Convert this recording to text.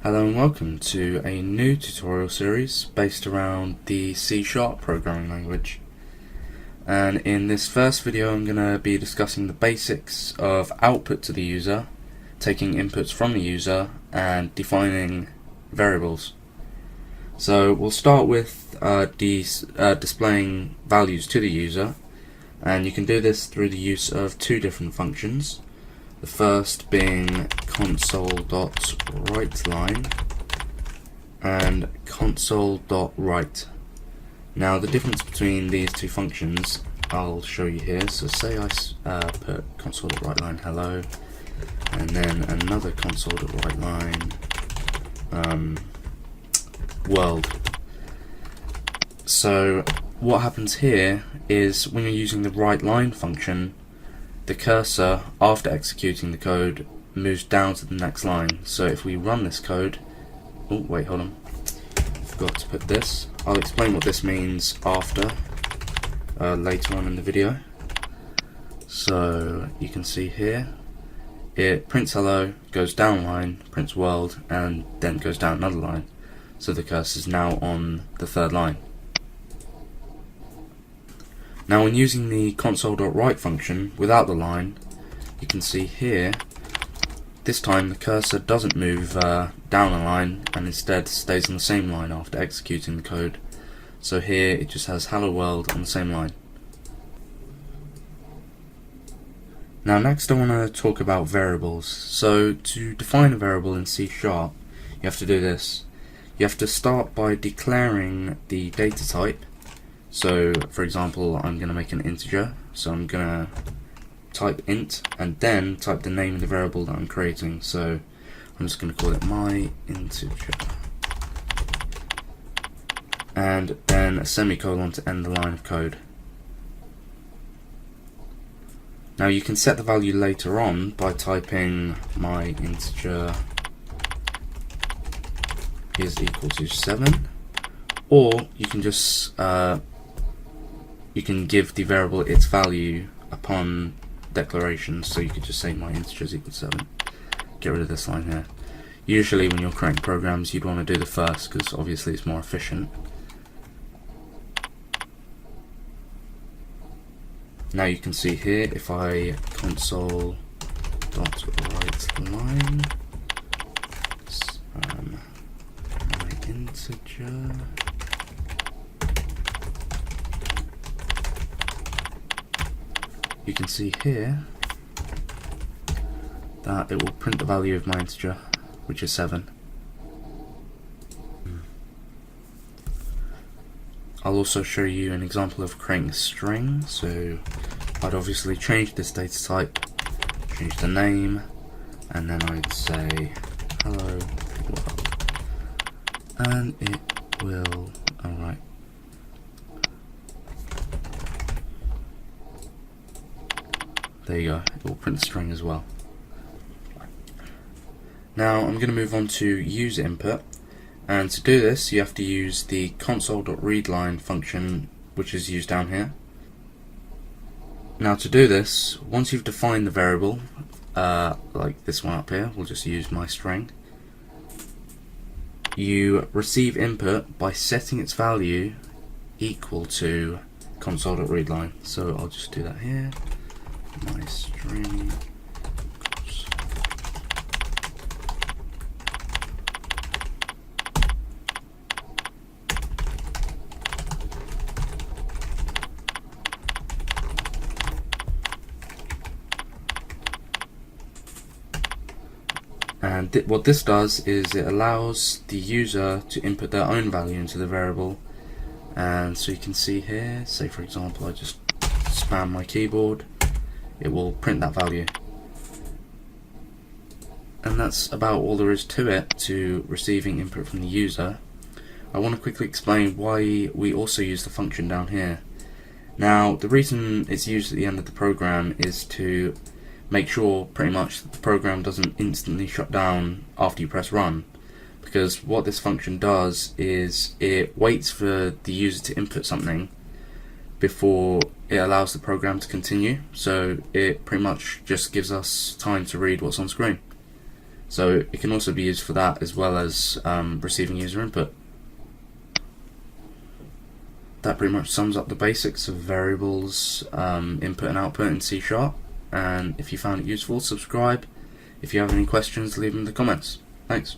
Hello and welcome to a new tutorial series based around the C# programming language. And in this first video I'm going to be discussing the basics of output to the user, taking inputs from the user and defining variables. So we'll start with displaying values to the user, and you can do this through the use of two different functions. The first being console.writeLine and console.write. Now the difference between these two functions I'll show you here. So say I put console.writeLine hello, and then another console.writeLine world. So what happens here is when you're using the writeLine function, the cursor, after executing the code, moves down to the next line. So if we run this code, oh wait, hold on, forgot to put this. I'll explain what this means after, later on in the video. So you can see here, it prints hello, goes down line, prints world, and then goes down another line. So the cursor is now on the third line. Now when using the console.write function without the line, you can see here, this time the cursor doesn't move down a line and instead stays on the same line after executing the code. So here it just has hello world on the same line. Now next I want to talk about variables. So to define a variable in C#, you have to do this. You have to start by declaring the data type. So for example, I'm going to make an integer, so I'm going to type int and then type the name of the variable that I'm creating. So I'm just going to call it my integer, and then a semicolon to end the line of code. Now you can set the value later on by typing my integer is equal to 7, or you can just you can give the variable its value upon declaration. So you could just say my integer is equal to 7. Get rid of this line here. Usually when you're creating programs you'd want to do the first because obviously it's more efficient. Now you can see here, if I console.writeLine my integer you can see here that it will print the value of my integer, which is 7. I'll also show you an example of creating a string. So I'd obviously change this data type, change the name, and then I'd say hello world, and it will, alright, there you go, it will print the string as well. Now I'm going to move on to user input, and to do this you have to use the console.readLine function, which is used down here. Now to do this, once you've defined the variable, like this one up here, we'll just use my string, you receive input by setting its value equal to console.readLine. So I'll just do that here. My string and what this does is it allows the user to input their own value into the variable. And so you can see here, say for example I just spam my keyboard, it will print that value. And that's about all there is to it, to receiving input from the user. I want to quickly explain why we also use the function down here. Now the reason it's used at the end of the program is to make sure pretty much that the program doesn't instantly shut down after you press run, because what this function does is it waits for the user to input something before it allows the program to continue. So it pretty much just gives us time to read what's on screen. So it can also be used for that as well as receiving user input. That pretty much sums up the basics of variables, input and output in C#. And if you found it useful, subscribe. If you have any questions, leave them in the comments. Thanks.